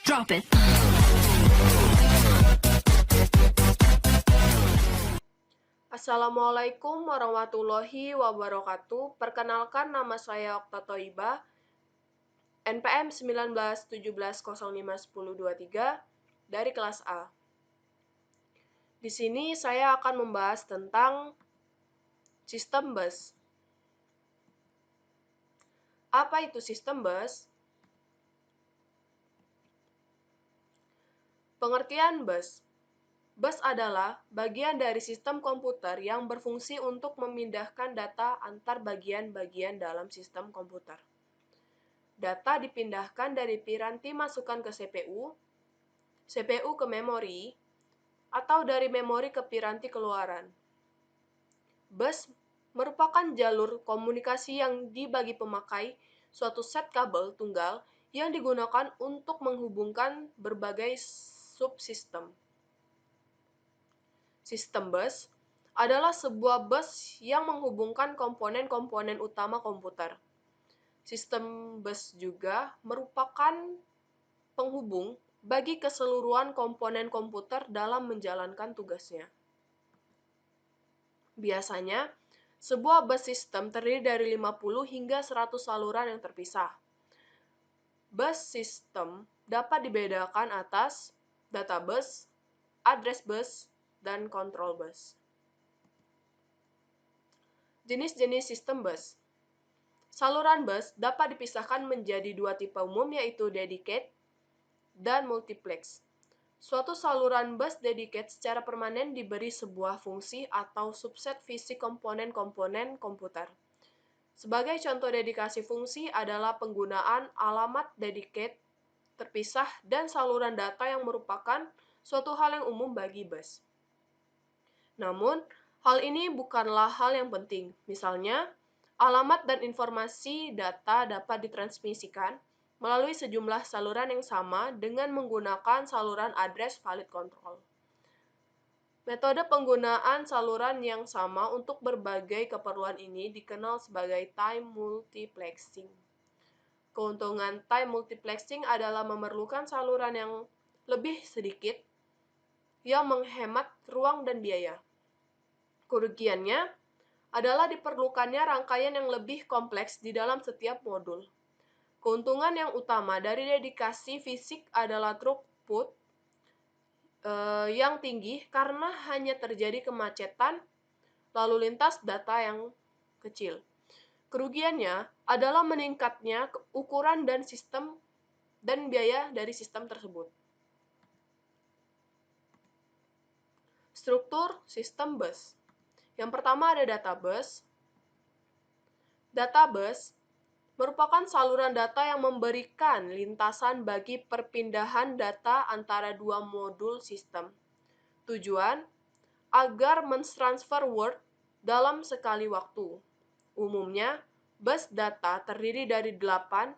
Drop it. Assalamualaikum warahmatullahi wabarakatuh. Perkenalkan, nama saya Okta Thoibah, NPM 1917051023 dari kelas A. Di sini saya akan membahas tentang sistem bus. Apa itu sistem bus? Pengertian bus. Bus adalah bagian dari sistem komputer yang berfungsi untuk memindahkan data antar bagian-bagian dalam sistem komputer. Data dipindahkan dari piranti masukan ke CPU, CPU ke memori, atau dari memori ke piranti keluaran. Bus merupakan jalur komunikasi yang dibagi pemakai suatu set kabel tunggal yang digunakan untuk menghubungkan berbagai subsistem. Sistem bus adalah sebuah bus yang menghubungkan komponen-komponen utama komputer. Sistem bus juga merupakan penghubung bagi keseluruhan komponen komputer dalam menjalankan tugasnya. Biasanya, sebuah bus sistem terdiri dari 50 hingga 100 saluran yang terpisah. Bus sistem dapat dibedakan atas data bus, address bus, dan control bus. Jenis-jenis sistem bus. Saluran bus dapat dipisahkan menjadi dua tipe umum, yaitu dedicated dan multiplex. Suatu saluran bus dedicated secara permanen diberi sebuah fungsi atau subset fisik komponen-komponen komputer. Sebagai contoh dedikasi fungsi adalah penggunaan alamat dedicated terpisah dan saluran data yang merupakan suatu hal yang umum bagi bus. Namun, hal ini bukanlah hal yang penting. Misalnya, alamat dan informasi data dapat ditransmisikan melalui sejumlah saluran yang sama dengan menggunakan saluran address valid control. Metode penggunaan saluran yang sama untuk berbagai keperluan ini dikenal sebagai time multiplexing. Keuntungan time multiplexing adalah memerlukan saluran yang lebih sedikit yang menghemat ruang dan biaya. Kerugiannya adalah diperlukannya rangkaian yang lebih kompleks di dalam setiap modul. Keuntungan yang utama dari dedikasi fisik adalah throughput yang tinggi karena hanya terjadi kemacetan lalu lintas data yang kecil. Kerugiannya adalah meningkatnya ukuran dan sistem dan biaya dari sistem tersebut. Struktur sistem bus. Yang pertama ada data bus. Data bus merupakan saluran data yang memberikan lintasan bagi perpindahan data antara dua modul sistem. Tujuan agar mentransfer word dalam sekali waktu. Umumnya, bus data terdiri dari 8,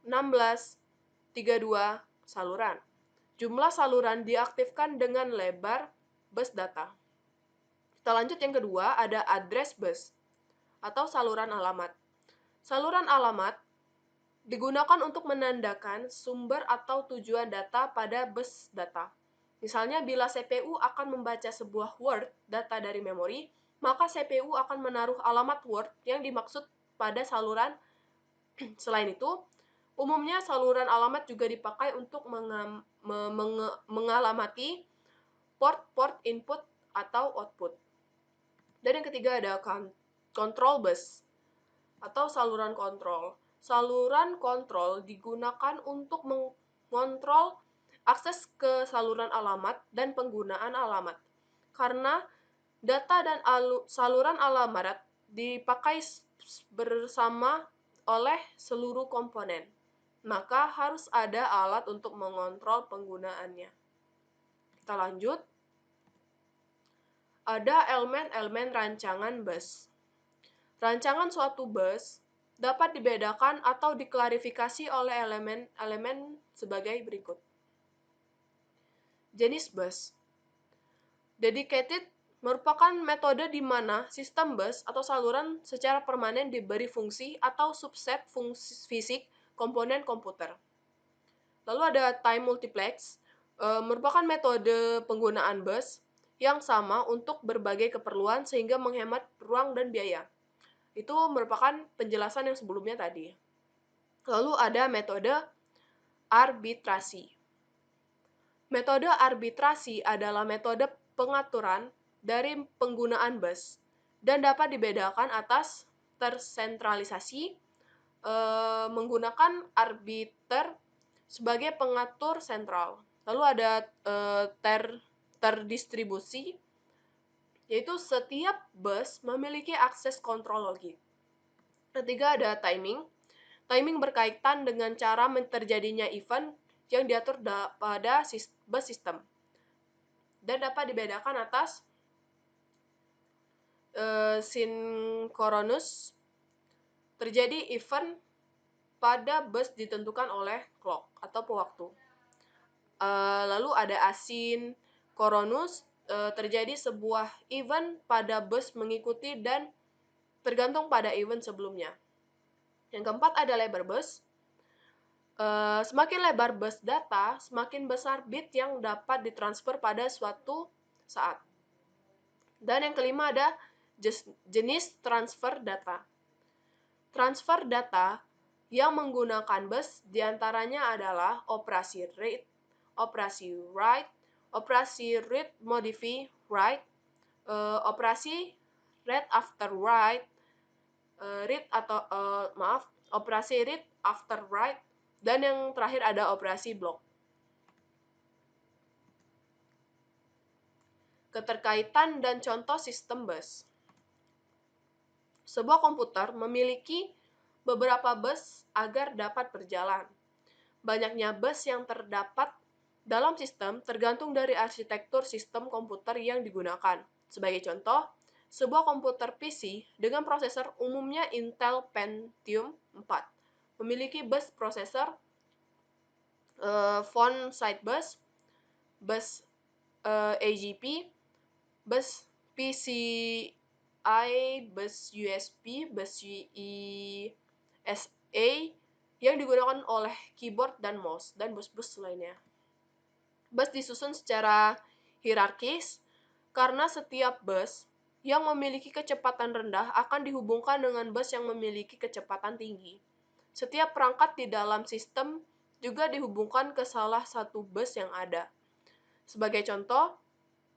16, 32 saluran. Jumlah saluran diaktifkan dengan lebar bus data. Kita lanjut yang kedua, ada address bus atau saluran alamat. Saluran alamat digunakan untuk menandakan sumber atau tujuan data pada bus data. Misalnya, bila CPU akan membaca sebuah word data dari memori, maka CPU akan menaruh alamat word yang dimaksud pada saluran. Selain itu, umumnya saluran alamat juga dipakai untuk mengalamati port-port input atau output. Dan yang ketiga ada control bus atau saluran kontrol. Saluran kontrol digunakan untuk mengontrol akses ke saluran alamat dan penggunaan alamat. Karena data dan saluran alamat dipakai bersama oleh seluruh komponen, maka harus ada alat untuk mengontrol penggunaannya. Kita lanjut. Ada elemen-elemen rancangan bus. Rancangan suatu bus dapat dibedakan atau diklarifikasi oleh elemen-elemen sebagai berikut. Jenis bus. Dedicated merupakan metode di mana sistem bus atau saluran secara permanen diberi fungsi atau subset fungsi fisik komponen komputer. Lalu ada time multiplex, merupakan metode penggunaan bus yang sama untuk berbagai keperluan sehingga menghemat ruang dan biaya. Itu merupakan penjelasan yang sebelumnya tadi. Lalu ada metode arbitrasi. Metode arbitrasi adalah metode pengaturan dari penggunaan bus dan dapat dibedakan atas tersentralisasi, menggunakan arbiter sebagai pengatur sentral. Lalu ada terdistribusi, yaitu setiap bus memiliki akses kontrol logik. Ketiga ada timing. Timing berkaitan dengan cara terjadinya event yang diatur pada bus system dan dapat dibedakan atas sinkronus, terjadi event pada bus ditentukan oleh clock atau pewaktu. Lalu ada asinkronus, terjadi sebuah event pada bus mengikuti dan tergantung pada event sebelumnya. Yang keempat ada lebar bus. Semakin lebar bus data, semakin besar bit yang dapat ditransfer pada suatu saat. Dan yang kelima ada jenis transfer data. Transfer data yang menggunakan bus diantaranya adalah operasi read, operasi write, operasi read modify write, operasi read after write, operasi read after write, dan yang terakhir ada operasi block. Keterkaitan dan contoh sistem bus. Sebuah komputer memiliki beberapa bus agar dapat berjalan. Banyaknya bus yang terdapat dalam sistem tergantung dari arsitektur sistem komputer yang digunakan. Sebagai contoh, sebuah komputer PC dengan prosesor umumnya Intel Pentium 4 memiliki bus prosesor, phone side bus, bus AGP, bus PCI, bus USB, bus USA yang digunakan oleh keyboard dan mouse, dan bus-bus lainnya. Bus disusun secara hierarkis karena setiap bus yang memiliki kecepatan rendah akan dihubungkan dengan bus yang memiliki kecepatan tinggi. Setiap perangkat di dalam sistem juga dihubungkan ke salah satu bus yang ada. Sebagai contoh,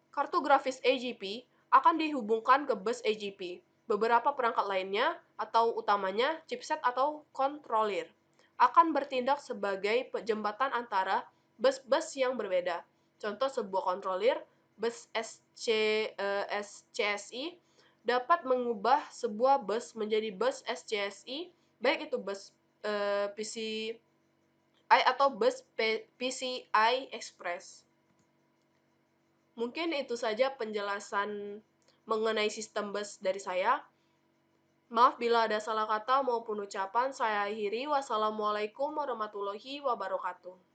kartu grafis AGP akan dihubungkan ke bus AGP. Beberapa perangkat lainnya atau utamanya chipset atau controller akan bertindak sebagai jembatan antara bus-bus yang berbeda. Contoh sebuah controller bus SCSI dapat mengubah sebuah bus menjadi bus SCSI, baik itu bus PCI atau bus PCI Express. Mungkin itu saja penjelasan mengenai sistem bus dari saya. Maaf bila ada salah kata maupun ucapan. Saya akhiri. Wassalamualaikum warahmatullahi wabarakatuh.